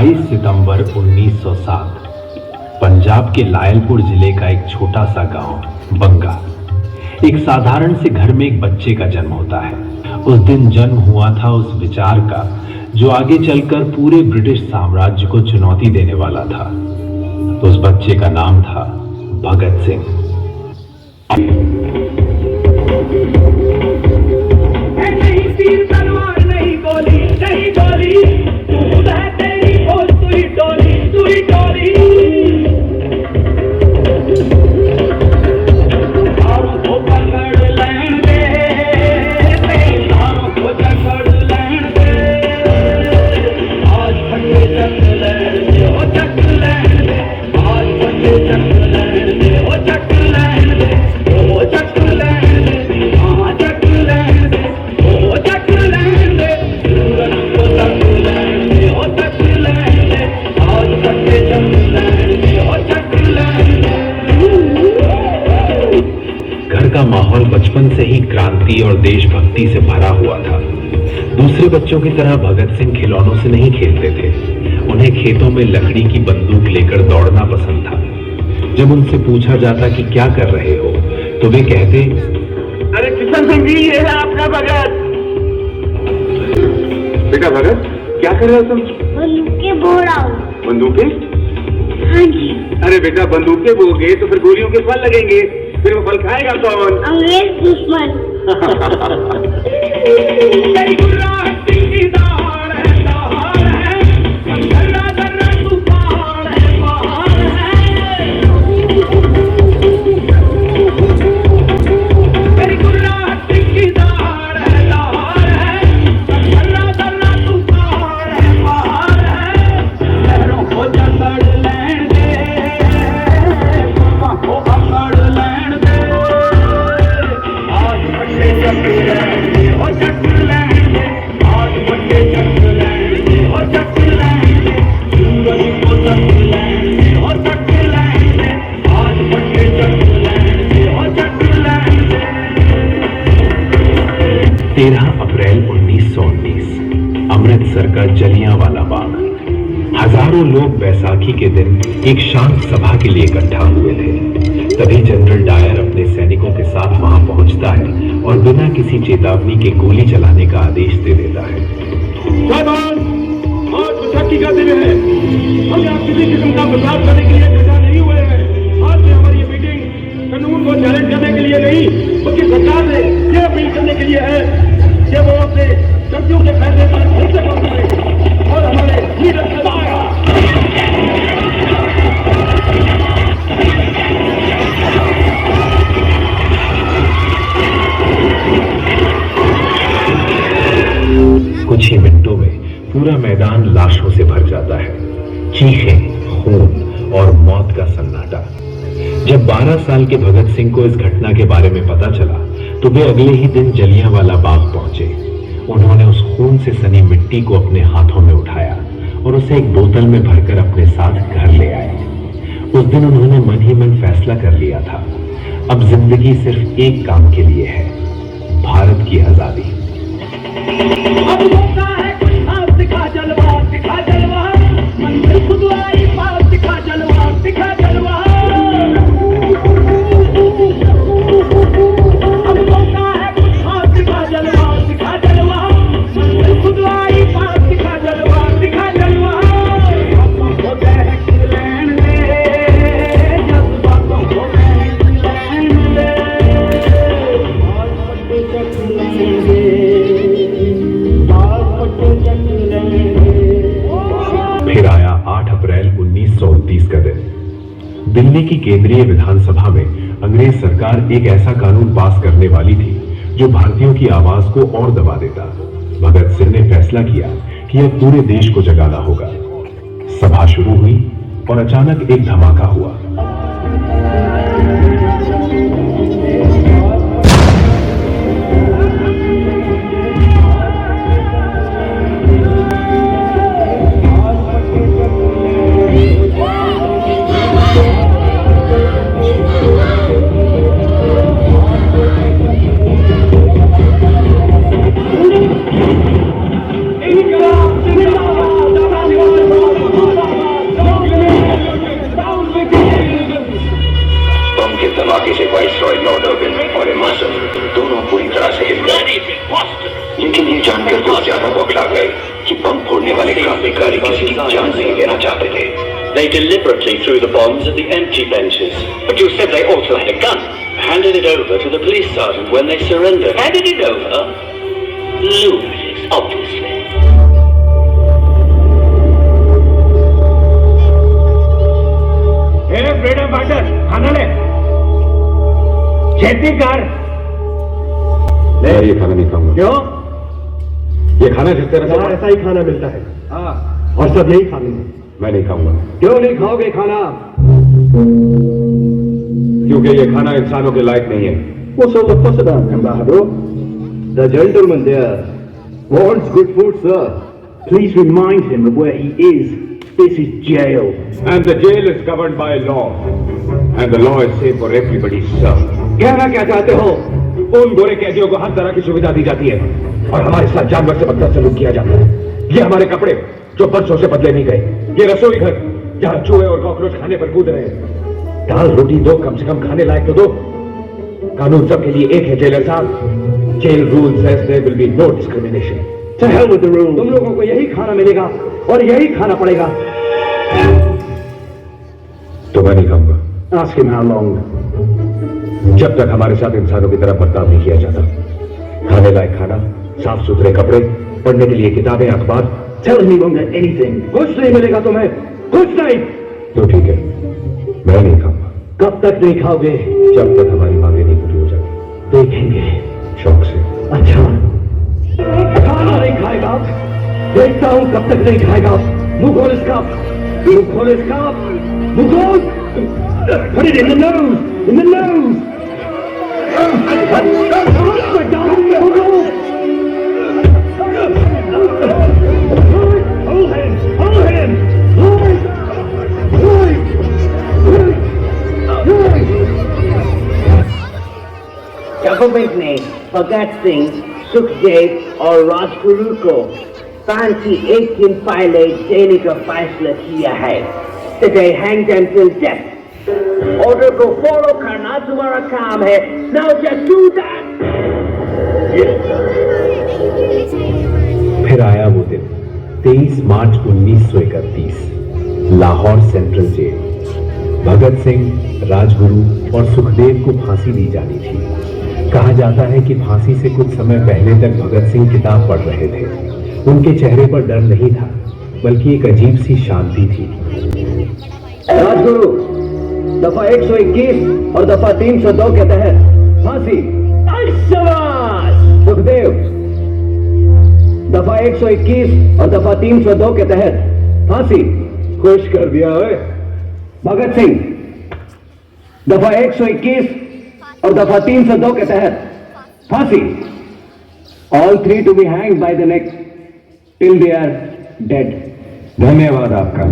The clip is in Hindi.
22 सितंबर 1907 पंजाब के लायलपुर जिले का एक छोटा सा गांव बंगा। एक साधारण से घर में एक बच्चे का जन्म होता है। उस दिन जन्म हुआ था उस विचार का जो आगे चलकर पूरे ब्रिटिश साम्राज्य को चुनौती देने वाला था। उस बच्चे का नाम था भगत सिंह। नहीं तीर तलवार नहीं गोली नहीं गोली, तू है तेरी ओ सुई डोली सुई डोली। धारों को पकड़ लेने दे, धारों को जकड़ लेने दे, आज फटे चक लेने दे ओ चक लेने दे, आज फटे चक लेने दे ओ चक लेने दे ओ चक लेने दे, हाँ चक लेने दे ओ चक लेने दे, सूरज को चक लेने दे ओ चक लेने दे, आज फटे चक लेने दे ओ चक लेने दे। घर का माहौल बचपन से ही क्रांति और देशभक्ति से भरा हुआ था। दूसरे बच्चों की तरह भगत सिंह खिलौनों से नहीं खेलते थे। उन्हें खेतों में लकड़ी की बंदूक लेकर दौड़ना पसंद था। जब उनसे पूछा जाता कि क्या कर रहे हो तो वे कहते, अरे किशन सिंह जी, ये है आपका भगत। बेटा भगत, क्या कर रहे हो तुम? बंदूकें बो रहा हूँ। बंदूकें? हाँ जी। अरे बेटा, बंदूकें बोगे तो फिर गोलियों के फल लगेंगे, फिर वो फल खाएगा कौन? अंग्रेज दुश्मन। तेरी गुर्राहट की दहाड़ है, दर्रा दर्रा तूफान है, बहार है। तेरी गुर्राहट की दहाड़ है, दर्रा दर्रा तूफान है, बहार है। लहरों को जकड़ लेने दे, तूफान को पकड़ लेने दे, आज फटे चक लेने दे ओ चक लेने दे, आज फटे चक लेने दे ओ चक लेने दे, सूरज को चक लेने दे ओ चक लेने दे, आज फटे चक लेने दे ओ चक लेने दे। 13 अप्रैल 1919 अमृतसर का जलियांवाला बाग। हजारों लोग बैसाखी के दिन एक शांत सभा के लिए इकट्ठा हुए थे। तभी जनरल डायर अपने सैनिकों के साथ वहां पहुंचता है और बिना किसी चेतावनी के गोली चलाने का आदेश दे देता है। जवान, आज बैसाखी का दिन है। हम यहाँ किसी किस्म का बदलाव करने के लिए इकट्ठा नहीं हुए हैं। आज से हमारी ये मीटिंग कानून को चैलेंज करने के लिए नहीं, बल्कि सरकार से ये अपील करने के लिए है कि वो अपने कर्फ्यू के फैसले पर फिर से गौर करें और हमारे लीडर से कुछ ही मिनटों में पूरा मैदान लाशों से भर जाता है। चीखें, खून और मौत का सन्नाटा। जब 12 साल के भगत सिंह को इस घटना के बारे में पता चला तो वे अगले ही दिन जलियांवाला बाग पहुंचे। उन्होंने उस खून से सनी मिट्टी को अपने हाथों में उठाया और उसे एक बोतल में भरकर अपने साथ घर ले आए। उस दिन उन्होंने मन ही मन फैसला कर लिया था, अब जिंदगी सिर्फ एक काम के लिए है, भारत की आजादी। अब मौका है कुछ खास, दिखा जलवा दिखा जलवा, मंजिल खुद आई पास, दिखा जलवा दिखा जलवा। अब मौका है कुछ खास, दिखा जलवा दिखा जलवा, मंजिल खुद आई पास, दिखा जलवा दिखा जलवा। जज्बातों को बहक लेने दे, जज्बातों को बहक लेने दे, आज फटे चक लेने दे। फिर आया 8 अप्रैल 1929 का दिन। दिल्ली की केंद्रीय विधानसभा में अंग्रेज सरकार एक ऐसा कानून पास करने वाली थी जो भारतीयों की आवाज को और दबा देता। भगत सिंह ने फैसला किया कि अब पूरे देश को जगाना होगा। सभा शुरू हुई और अचानक एक धमाका हुआ। अधिकारी किसी की जान नहीं लेना चाहते थे। They deliberately threw the bombs at the empty benches. But you said they also had a gun. Handed it over to the police sergeant when they surrendered. Handed it over? Lunatics, obviously. A freedom fighter, खाना ले। खेती कर। मैं ये खाना नहीं खाऊंगा। क्यों? ये खाना जिस तरह से ऐसा ही खाना मिलता है। हाँ, और सब यही खाने हैं। मैं नहीं खाऊंगा, क्यों नहीं खाओगे खाना? क्योंकि ये खाना इंसानों के लायक नहीं है। What's all the fuss about, Ambassador? The gentleman there wants good food, sir. Please remind him of where he is. This is jail. And the jail is governed by law. And the law is safe for everybody, sir. कहना क्या चाहते हो? उन गोरे कैदियों को हर तरह की सुविधा दी जाती है और हमारे साथ जानवर से बदतर सलूक किया जाता है। ये हमारे कपड़े जो बरसों से बदले नहीं गए, ये रसोई घर जहाँ चूहे और कॉकरोच खाने पर कूद रहे हैं। दाल रोटी दो, कम से कम खाने लायक तो दो। कानून सबके लिए एक है जेलर साहब। Jail rule says there will be no discrimination. To hell with the rules. तुम लोगों को यही खाना मिलेगा और यही खाना पड़ेगा। तो मैं नहीं खाऊंगा। Ask him how long. जब तक हमारे साथ इंसानों की तरह बर्ताव नहीं किया जाता। खाने लायक खाना, साफ सुथरे कपड़े, पढ़ने के लिए किताबें, अखबार। Tell him he won't get anything. कुछ नहीं मिलेगा तुम्हें, कुछ नहीं। तो ठीक है, मैं नहीं खाऊंगा। कब तक नहीं खाओगे? जब तक हमारी मांगे नहीं पूरी हो जाती। देखेंगे। शौक से। अच्छा, खाना नहीं खाएगा। देखता हूँ कब तक नहीं खाएगा। मुंह खोल इसका, मुंह खोल इसका, मुंह खोल। Put it in the nose, in the nose. Hold him, hold him, government ने भगत सिंह, सुखदेव और राजगुरु को फांसी 1 दिन पहले देने का फैसला किया है। Today hang them till death. Order को फॉलो करना तुम्हारा काम है। Now just do that. फिर आया वो दिन 23 मार्च 1931, लाहौर सेंट्रल जेल। भगत सिंह, राजगुरु और सुखदेव को फांसी दी जानी थी। कहा जाता है कि फांसी से कुछ समय पहले तक भगत सिंह किताब पढ़ रहे थे। उनके चेहरे पर डर नहीं था, बल्कि एक अजीब सी शांति थी। राजगुरु, दफा 121 और दफा 302 के तहत फांसी। सुखदेव, दफा 121 और दफा 302 के तहत फांसी। खुश कर दिया है। भगत सिंह, दफा 121 और दफा 302 के तहत फांसी। All three to be hanged by the neck till they are dead. धन्यवाद आपका।